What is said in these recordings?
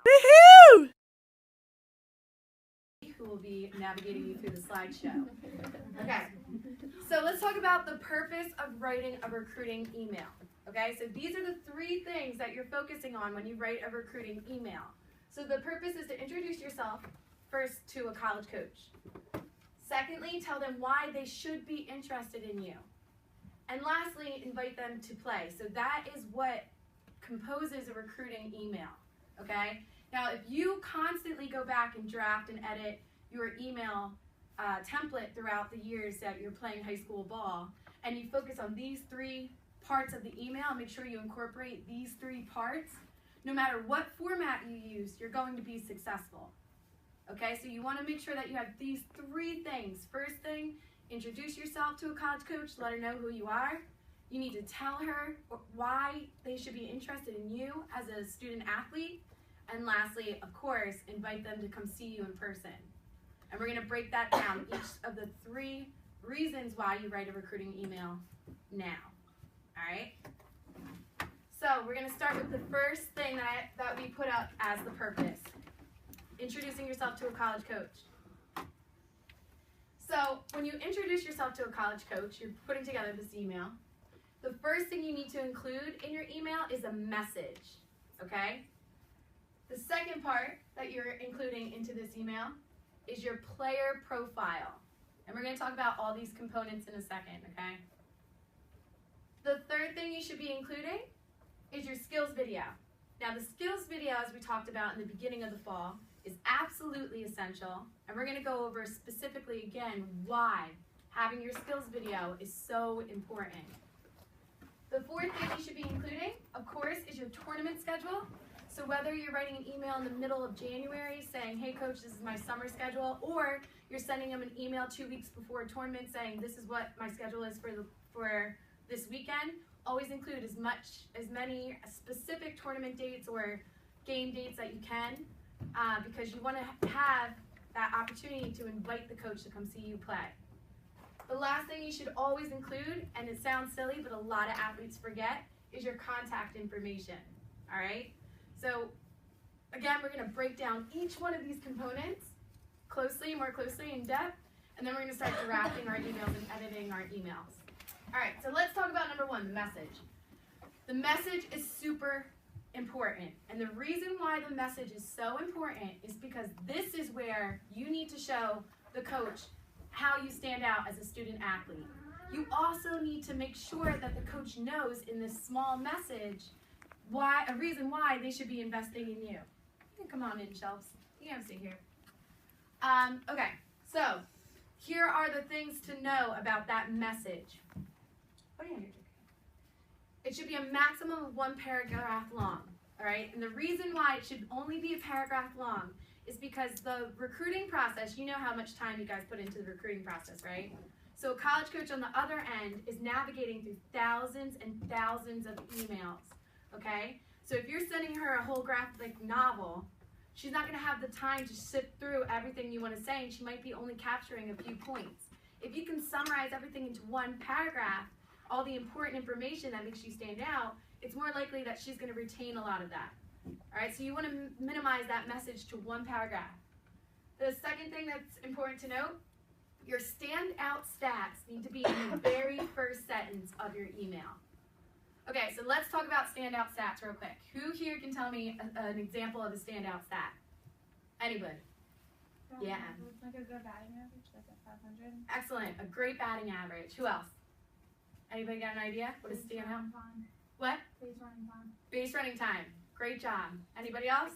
Woohoo! Who will be navigating you through the slideshow. Okay, so let's talk about the purpose of writing a recruiting email. Okay, so these are the 3 things that you're focusing on when you write a recruiting email. So the purpose is to introduce yourself first to a college coach. Secondly, tell them why they should be interested in you. And lastly, invite them to play. So that is what composes a recruiting email. Okay? Now, if you constantly go back and draft and edit your email template throughout the years that you're playing high school ball, and you focus on these 3 parts of the email, make sure you incorporate these 3 parts, no matter what format you use, you're going to be successful. Okay, so you want to make sure that you have these 3 things. First thing, introduce yourself to a college coach, let her know who you are. You need to tell her why they should be interested in you as a student athlete. And lastly, of course, invite them to come see you in person. And we're going to break that down, each of the 3 reasons why you write a recruiting email now. All right? So we're going to start with the first thing that we put up as the purpose. Introducing yourself to a college coach. So when you introduce yourself to a college coach, you're putting together this email. The first thing you need to include in your email is a message, okay? The second part that you're including into this email is your player profile. And we're going to talk about all these components in a second, okay? The third thing you should be including is your skills video. Now the skills video, as we talked about in the beginning of the fall, is absolutely essential. And we're going to go over specifically again why having your skills video is so important. The fourth thing you should be including, of course, is your tournament schedule. So whether you're writing an email in the middle of January saying, hey coach, this is my summer schedule, or you're sending them an email 2 weeks before a tournament saying this is what my schedule is for this weekend, always include as many specific tournament dates or game dates that you can, because you want to have that opportunity to invite the coach to come see you play. The last thing you should always include, and it sounds silly, but a lot of athletes forget, is your contact information, all right? So again, we're going to break down each one of these components more closely, in depth, and then we're going to start drafting our emails and editing our emails. All right, so let's talk about number 1, the message. The message is super important, and the reason why the message is so important is because this is where you need to show the coach how you stand out as a student athlete. You also need to make sure that the coach knows in this small message a reason why they should be investing in you. You can come on in, Shelves. You can have a seat here. Okay, so here are the things to know about that message. What are you doing? It should be a maximum of 1 paragraph long, all right? And the reason why it should only be a paragraph long is because the recruiting process, you know how much time you guys put into the recruiting process, right? So a college coach on the other end is navigating through thousands and thousands of emails, okay? So if you're sending her a whole graphic novel, she's not going to have the time to sit through everything you want to say, and she might be only capturing a few points. If you can summarize everything into 1 paragraph, all the important information that makes you stand out, it's more likely that she's going to retain a lot of that. All right, so you want to minimize that message to 1 paragraph. The second thing that's important to note, your standout stats need to be in the very first sentence of your email. Okay, so let's talk about standout stats real quick. Who here can tell me an example of a standout stat? Anybody? Yeah. Like a good batting average, like a 500. Excellent, a great batting average. Who else? Anybody got an idea? What is standout? What? Base running time. Base running time. Great job. Anybody else?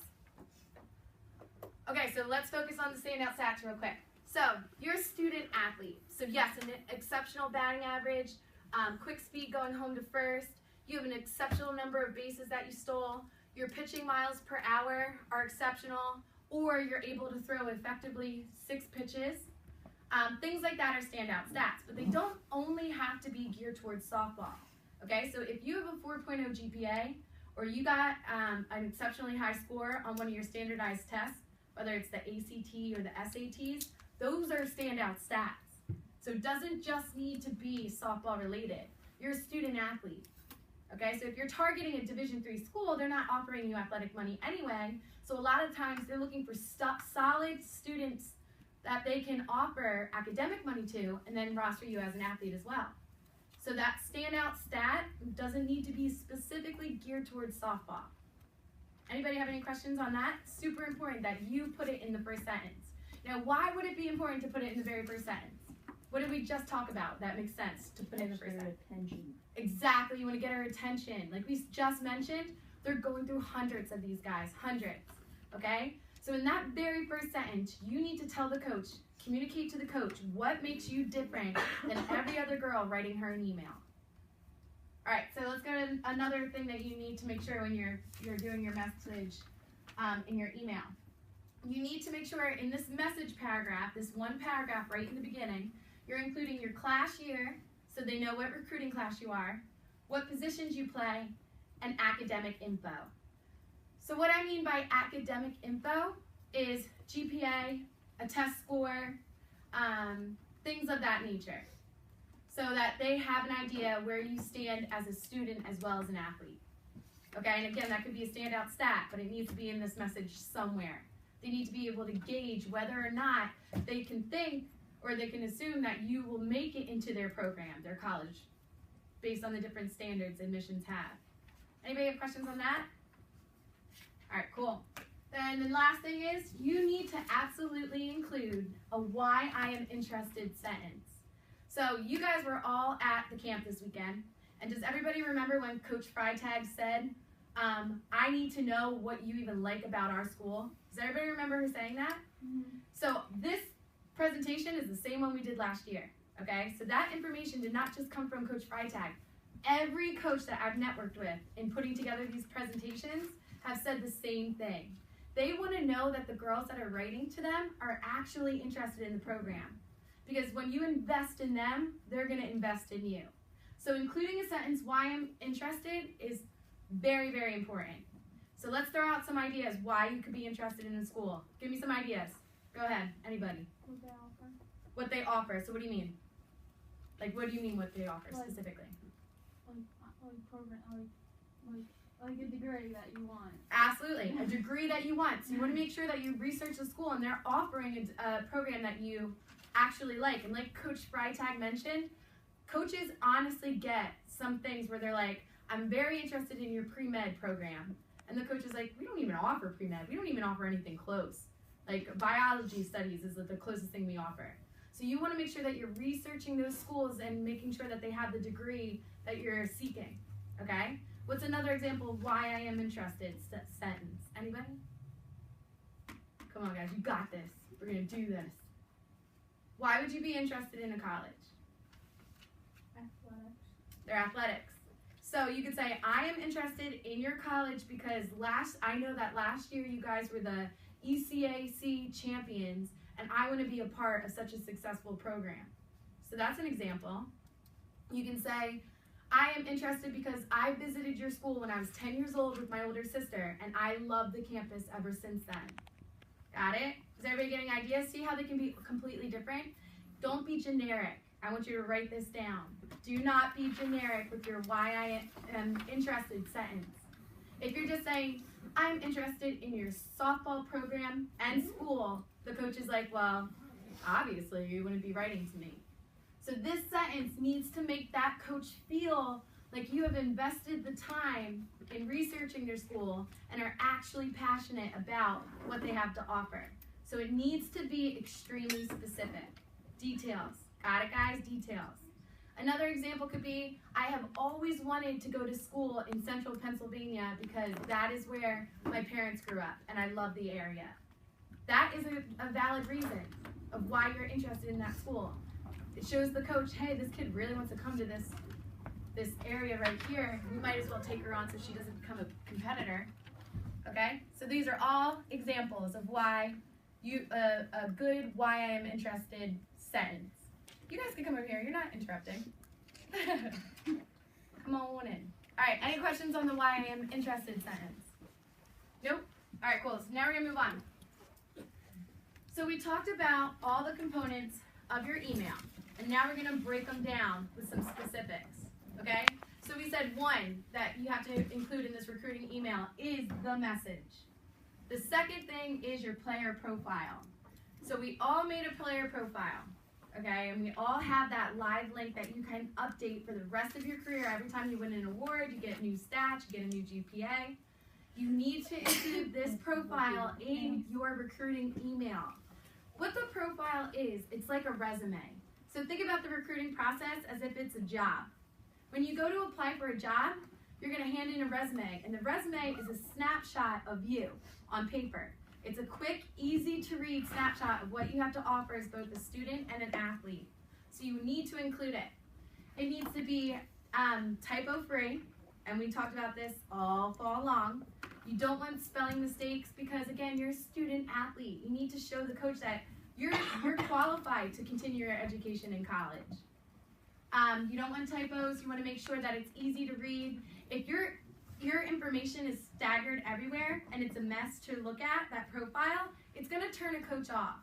Okay, so let's focus on the standout stats real quick. So, you're a student athlete. So yes, an exceptional batting average, quick speed going home to first. You have an exceptional number of bases that you stole. Your pitching miles per hour are exceptional, or you're able to throw effectively 6 pitches. Things like that are standout stats, but they don't only have to be geared towards softball. Okay, so if you have a 4.0 GPA, or you got an exceptionally high score on one of your standardized tests, whether it's the ACT or the SATs, those are standout stats. So it doesn't just need to be softball related. You're a student athlete. Okay, so if you're targeting a Division III school, they're not offering you athletic money anyway. So a lot of times they're looking for solid students that they can offer academic money to and then roster you as an athlete as well. So that standout stat doesn't need to be specifically geared towards softball. Anybody have any questions on that? Super important that you put it in the first sentence. Now, why would it be important to put it in the very first sentence? What did we just talk about that makes sense to put in the first sentence? Attention. Exactly, you want to get our attention. Like we just mentioned, they're going through hundreds of these guys, hundreds, okay? So in that very first sentence, you need to tell the coach, communicate to the coach what makes you different than every other girl writing her an email. All right, so let's go to another thing that you need to make sure when you're doing your message in your email. You need to make sure in this message paragraph, this one paragraph right in the beginning, you're including your class year, so they know what recruiting class you are, what positions you play, and academic info. So what I mean by academic info is GPA, a test score, things of that nature, so that they have an idea where you stand as a student as well as an athlete. Okay, and again, that could be a standout stat, but it needs to be in this message somewhere. They need to be able to gauge whether or not they can think or they can assume that you will make it into their program, their college, based on the different standards admissions have. Anybody have questions on that? All right, cool. Then the last thing is you need to absolutely include a why I am interested sentence. So you guys were all at the camp this weekend, and does everybody remember when Coach Freitag said, I need to know what you even like about our school? Does everybody remember her saying that? Mm-hmm. So this presentation is the same one we did last year, okay? So that information did not just come from Coach Freitag. Every coach that I've networked with in putting together these presentations have said the same thing. They want to know that the girls that are writing to them are actually interested in the program. Because when you invest in them, they're going to invest in you. So including a sentence, why I'm interested, is very, very important. So let's throw out some ideas why you could be interested in a school. Give me some ideas. Go ahead, anybody. What they offer. What they offer. So what do you mean? Like, what do you mean what they offer Like- specifically? Like program, like a degree that you want. Absolutely, a degree that you want. So you want to make sure that you research the school and they're offering a program that you actually like. And like Coach Freitag mentioned, coaches honestly get some things where they're like, I'm very interested in your pre-med program. And the coach is like, we don't even offer pre-med. We don't even offer anything close. Like biology studies is the closest thing we offer. So you want to make sure that you're researching those schools and making sure that they have the degree that you're seeking, okay? What's another example of why I am interested sentence? Anybody? Come on, guys, you got this. We're going to do this. Why would you be interested in a college? Athletics. Their athletics. So you could say, I am interested in your college because I know that last year you guys were the ECAC champions, and I want to be a part of such a successful program. So that's an example. You can say, I am interested because I visited your school when I was 10 years old with my older sister, and I love the campus ever since then. Got it? Is everybody getting ideas? See how they can be completely different? Don't be generic. I want you to write this down. Do not be generic with your why I am interested sentence. If you're just saying, I'm interested in your softball program and school, the coach is like, well, obviously you wouldn't be writing to me. So this sentence needs to make that coach feel like you have invested the time in researching their school and are actually passionate about what they have to offer. So it needs to be extremely specific. Details. Got it, guys? Details. Another example could be, I have always wanted to go to school in central Pennsylvania because that is where my parents grew up and I love the area. That is a valid reason of why you're interested in that school. It shows the coach, hey, this kid really wants to come to this area right here. We might as well take her on so she doesn't become a competitor. Okay? So these are all examples of why a good why I am interested sentence. You guys can come over here. You're not interrupting. Come on in. All right, any questions on the why I am interested sentence? Nope? All right, cool. So now we're going to move on. So we talked about all the components of your email, and now we're going to break them down with some specifics, okay? So we said one that you have to include in this recruiting email is the message. The second thing is your player profile. So we all made a player profile, okay? And we all have that live link that you can update for the rest of your career. Every time you win an award, you get new stats, you get a new GPA. You need to include this profile in your recruiting email. What the profile is, it's like a resume. So think about the recruiting process as if it's a job. When you go to apply for a job, you're going to hand in a resume, and the resume is a snapshot of you on paper. It's a quick, easy to read snapshot of what you have to offer as both a student and an athlete. So you need to include it. It needs to be typo free, and we talked about this all fall long. You don't want spelling mistakes because, again, you're a student athlete. You need to show the coach that you're qualified to continue your education in college. You don't want typos. You want to make sure that it's easy to read. If your information is staggered everywhere and it's a mess to look at, that profile, it's going to turn a coach off.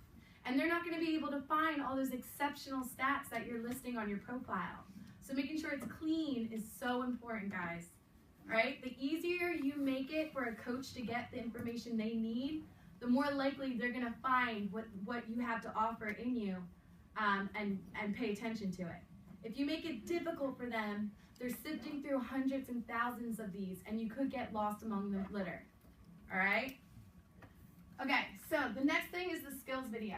And they're not going to be able to find all those exceptional stats that you're listing on your profile. So making sure it's clean is so important, guys. Right? The easier you make it for a coach to get the information they need, the more likely they're going to find what you have to offer in you and pay attention to it. If you make it difficult for them, they're sifting through hundreds and thousands of these, and you could get lost among the litter. All right? Okay, so the next thing is the skills video.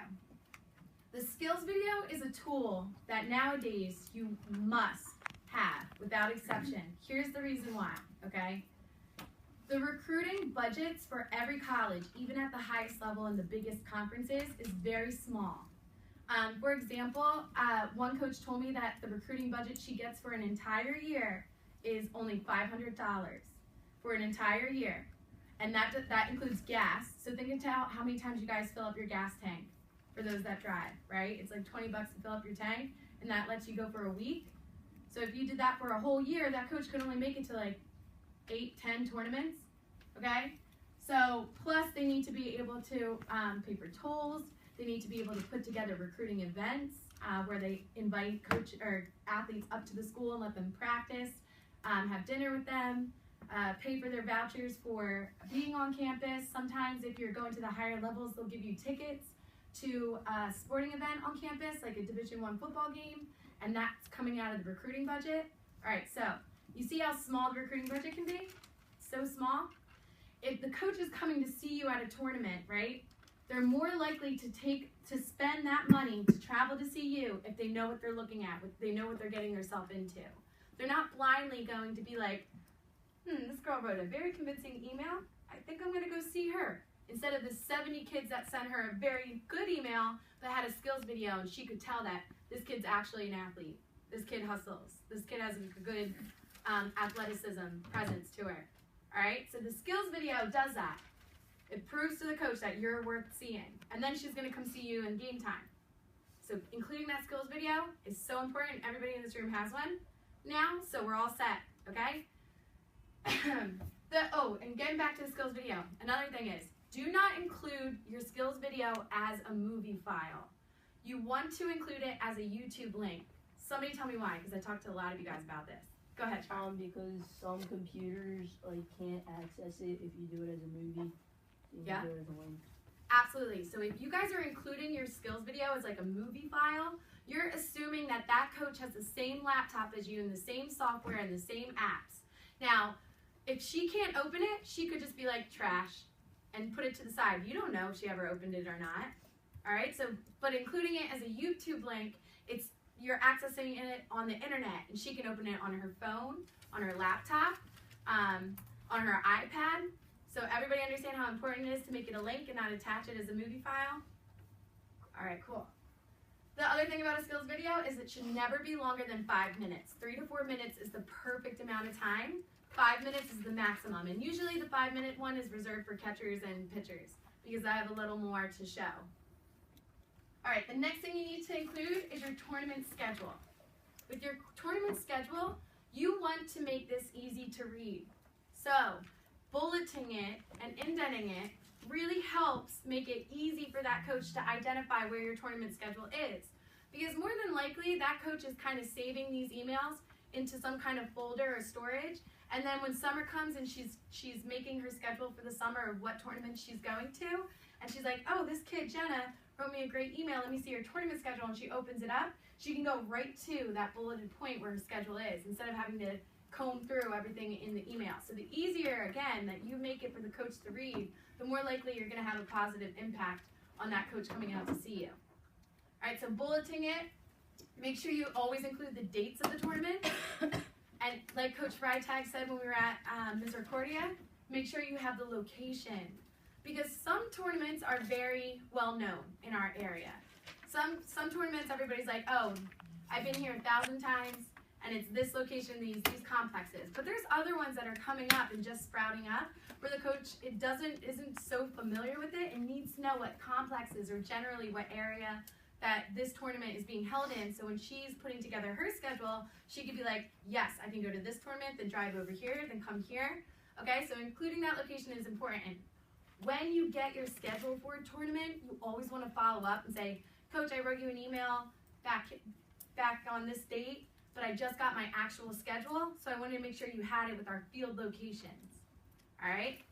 The skills video is a tool that nowadays you must have, without exception. Here's the reason why, okay? The recruiting budgets for every college, even at the highest level and the biggest conferences, is very small. For example, one coach told me that the recruiting budget she gets for an entire year is only $500 for an entire year. And that includes gas. So think about how many times you guys fill up your gas tank for those that drive, right? It's like $20 to fill up your tank, and that lets you go for a week. So if you did that for a whole year, that coach could only make it to like 8, 10 tournaments, okay? So plus they need to be able to pay for tolls. They need to be able to put together recruiting events where they invite coach or athletes up to the school and let them practice, have dinner with them, pay for their vouchers for being on campus. Sometimes if you're going to the higher levels, they'll give you tickets to a sporting event on campus, like a Division I football game, and that's coming out of the recruiting budget. All right, so you see how small the recruiting budget can be? So small. If the coach is coming to see you at a tournament, right, they're more likely to spend that money to travel to see you if they know what they're looking at, if they know what they're getting themselves into. They're not blindly going to be like, this girl wrote a very convincing email. I think I'm going to go see her. Instead of the 70 kids that sent her a very good email that had a skills video and she could tell that this kid's actually an athlete. This kid hustles. This kid has a good athleticism presence to her. All right, so the skills video does that. It proves to the coach that you're worth seeing. And then she's going to come see you in game time. So including that skills video is so important. Everybody in this room has one now, so we're all set, okay? And getting back to the skills video, another thing is, do not include your skills video as a movie file. You want to include it as a YouTube link. Somebody tell me why, because I talked to a lot of you guys about this. Go ahead, Charles. Because some computers can't access it if you do it as a movie. Yeah. Do it as a link. Absolutely. So if you guys are including your skills video as like a movie file, you're assuming that that coach has the same laptop as you and the same software and the same apps. Now, if she can't open it, she could just be like trash and put it to the side. You don't know if she ever opened it or not. All right. So, but including it as a YouTube link, you're accessing it on the internet, and she can open it on her phone, on her laptop, on her iPad. So everybody understand how important it is to make it a link and not attach it as a movie file? All right, cool. The other thing about a skills video is it should never be longer than 5 minutes. 3 to 4 minutes is the perfect amount of time. 5 minutes is the maximum. And usually the 5-minute one is reserved for catchers and pitchers because I have a little more to show. All right, the next thing you need to include is your tournament schedule. With your tournament schedule, you want to make this easy to read. So bulleting it and indenting it really helps make it easy for that coach to identify where your tournament schedule is. Because more than likely, that coach is kind of saving these emails into some kind of folder or storage. And then when summer comes and she's making her schedule for the summer of what tournament she's going to, and she's like, oh, this kid, Jenna, wrote me a great email. Let me see her tournament schedule. And she opens it up. She can go right to that bulleted point where her schedule is instead of having to comb through everything in the email. So the easier, again, that you make it for the coach to read, the more likely you're going to have a positive impact on that coach coming out to see you. All right, so bulleting it. Make sure you always include the dates of the tournament. And like Coach Freitag said when we were at Misericordia, make sure you have the location. Because some tournaments are very well known in our area. Some tournaments, everybody's like, oh, I've been here 1,000 times, and it's this location, these complexes. But there's other ones that are coming up and just sprouting up, where the coach isn't so familiar with it and needs to know what complexes or generally what area that this tournament is being held in. So when she's putting together her schedule, she could be like, yes, I can go to this tournament, then drive over here, then come here. Okay, so including that location is important. And when you get your schedule for a tournament, you always want to follow up and say, Coach, I wrote you an email back on this date, but I just got my actual schedule, so I wanted to make sure you had it with our field locations. All right?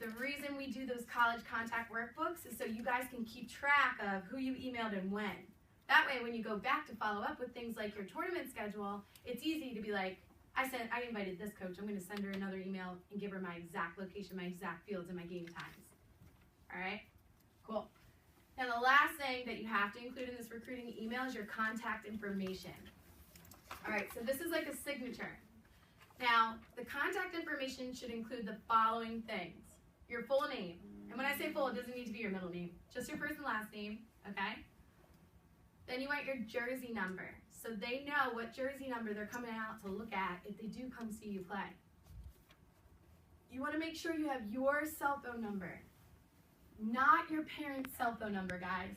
The reason we do those college contact workbooks is so you guys can keep track of who you emailed and when. That way, when you go back to follow up with things like your tournament schedule, it's easy to be like, I invited this coach. I'm going to send her another email and give her my exact location, my exact fields, and my game times. All right? Cool. Now, the last thing that you have to include in this recruiting email is your contact information. All right, so this is like a signature. Now, the contact information should include the following things. Your full name. And when I say full, it doesn't need to be your middle name. Just your first and last name, okay? Then you want your jersey number. So they know what jersey number they're coming out to look at if they do come see you play. You want to make sure you have your cell phone number. Not your parents' cell phone number, guys.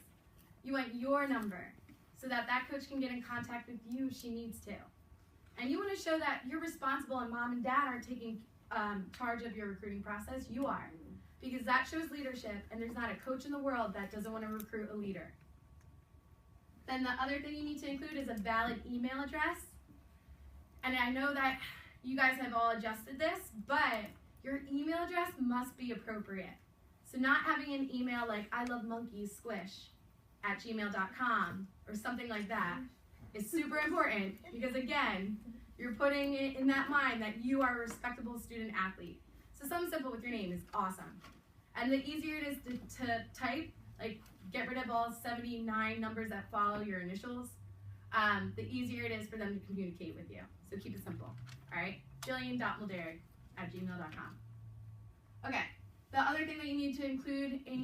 You want your number so that that coach can get in contact with you if she needs to. And you want to show that you're responsible and mom and dad are taking charge of your recruiting process. You are. Because that shows leadership, and there's not a coach in the world that doesn't want to recruit a leader. Then the other thing you need to include is a valid email address. And I know that you guys have all adjusted this, but your email address must be appropriate. So not having an email like ilovemonkeysquish@gmail.com or something like that is super important because, again, you're putting it in that mind that you are a respectable student athlete. So something simple with your name is awesome. And the easier it is to type, like get rid of all 79 numbers that follow your initials, the easier it is for them to communicate with you. So keep it simple, all right? Jillian.mulderrick@gmail.com. Okay. The other thing that you need to include in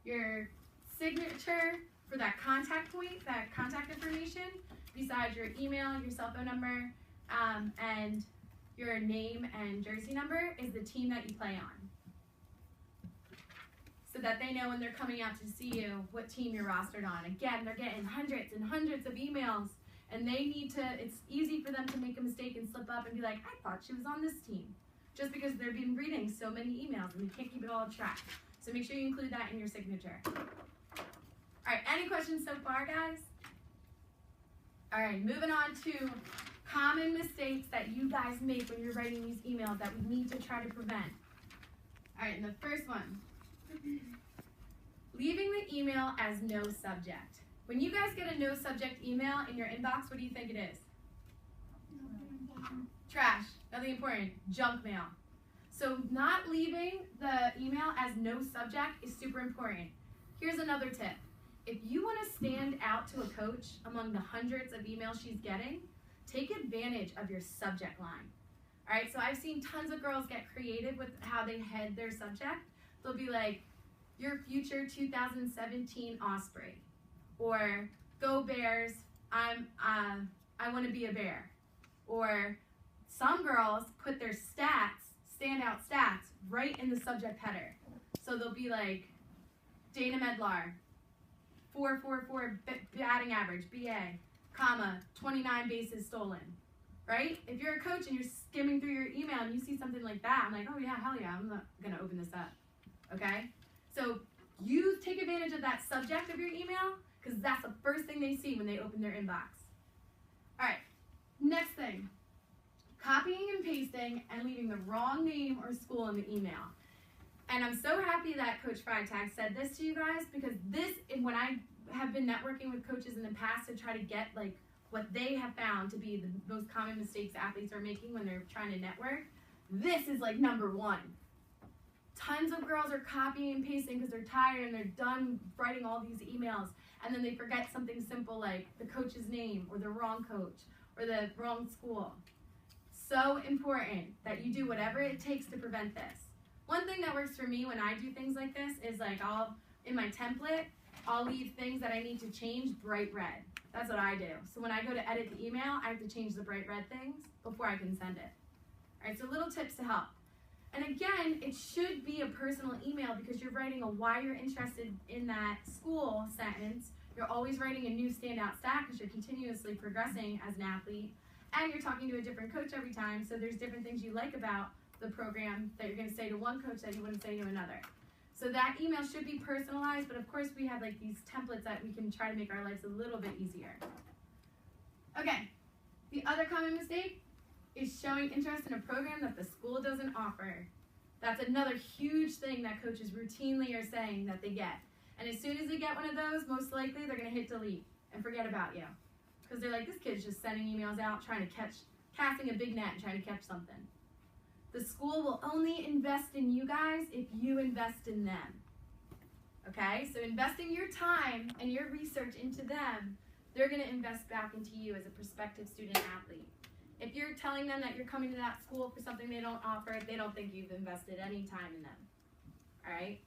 your signature for that contact point, that contact information, besides your email, your cell phone number, and your name and jersey number, is the team that you play on. So that they know when they're coming out to see you what team you're rostered on. Again, they're getting hundreds and hundreds of emails, and they need to, it's easy for them to make a mistake and slip up and be like, I thought she was on this team. Just because they've been reading so many emails and they can't keep it all track. So make sure you include that in your signature. All right, any questions so far, guys? All right, moving on to common mistakes that you guys make when you're writing these emails that we need to try to prevent. All right, and the first one, leaving the email as no subject. When you guys get a no subject email in your inbox, what do you think it is? Trash, nothing important, junk mail. So not leaving the email as no subject is super important. Here's another tip. If you want to stand out to a coach among the hundreds of emails she's getting, take advantage of your subject line. All right, so I've seen tons of girls get creative with how they head their subject. They'll be like, your future 2017 Osprey, or go Bears, I want to be a Bear, or some girls put their stats, standout stats, right in the subject header. So they'll be like, Dana Medlar, 4.44 batting average, BA, comma, 29 bases stolen, right? If you're a coach and you're skimming through your email and you see something like that, I'm like, oh yeah, hell yeah, I'm not gonna open this up, okay? So you take advantage of that subject of your email because that's the first thing they see when they open their inbox. Alright, next thing. Copying and pasting and leaving the wrong name or school in the email. And I'm so happy that Coach Freitag said this to you guys, because this, when I have been networking with coaches in the past to try to get like what they have found to be the most common mistakes athletes are making when they're trying to network, this is like number one. Tons of girls are copying and pasting because they're tired and they're done writing all these emails, and then they forget something simple like the coach's name or the wrong coach or the wrong school. So important that you do whatever it takes to prevent this. One thing that works for me when I do things like this is like in my template, I'll leave things that I need to change bright red. That's what I do. So when I go to edit the email, I have to change the bright red things before I can send it. All right, so little tips to help. And again, it should be a personal email because you're writing a why you're interested in that school sentence. You're always writing a new standout stat because you're continuously progressing as an athlete. And you're talking to a different coach every time, so there's different things you like about the program that you're going to say to one coach that you wouldn't say to another. So that email should be personalized, but of course we have like these templates that we can try to make our lives a little bit easier. Okay, the other common mistake is showing interest in a program that the school doesn't offer. That's another huge thing that coaches routinely are saying that they get. And as soon as they get one of those, most likely they're going to hit delete and forget about you. Because they're like, this kid's just sending emails out, casting a big net and trying to catch something. The school will only invest in you guys if you invest in them. Okay, so investing your time and your research into them, they're going to invest back into you as a prospective student athlete. If you're telling them that you're coming to that school for something they don't offer, they don't think you've invested any time in them. All right.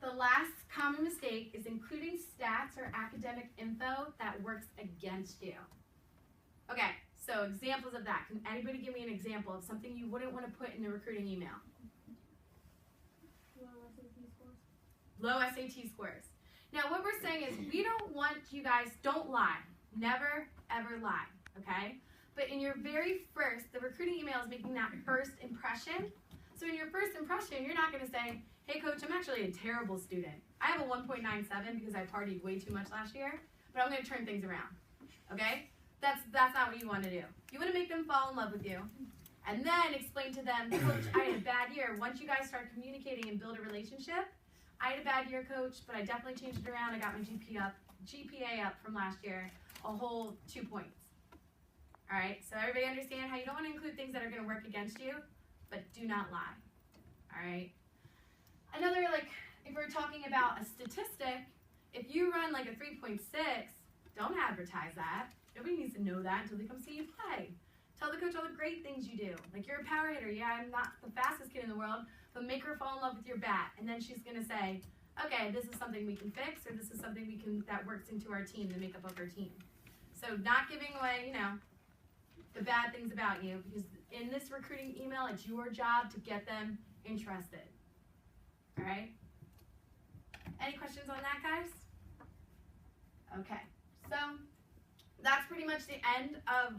The last common mistake is including stats or academic info that works against you. Okay, so examples of that. Can anybody give me an example of something you wouldn't want to put in a recruiting email? Low SAT scores. Low SAT scores. Now what we're saying is we don't want you guys, don't lie. Never, ever lie, okay? But in your very first, the recruiting email is making that first impression. So in your first impression, you're not going to say, hey coach, I'm actually a terrible student. I have a 1.97 because I partied way too much last year, but I'm going to turn things around, okay? That's not what you want to do. You want to make them fall in love with you and then explain to them, coach, I had a bad year. Once you guys start communicating and build a relationship, I had a bad year, coach, but I definitely changed it around. I got my GPA up from last year, a whole 2 points. All right, so everybody understand how you don't want to include things that are going to work against you, but do not lie. All right. Another, like, if we're talking about a statistic, if you run like a 3.6, don't advertise that. Nobody needs to know that until they come see you play. Tell the coach all the great things you do. Like, you're a power hitter. Yeah, I'm not the fastest kid in the world, but make her fall in love with your bat. And then she's going to say, okay, this is something we can fix, or this is something that works into our team, the makeup of our team. So not giving away, you know, the bad things about you, because in this recruiting email, it's your job to get them interested. All right? Any questions on that, guys? Okay, so that's pretty much the end of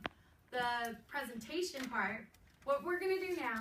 the presentation part. What we're going to do now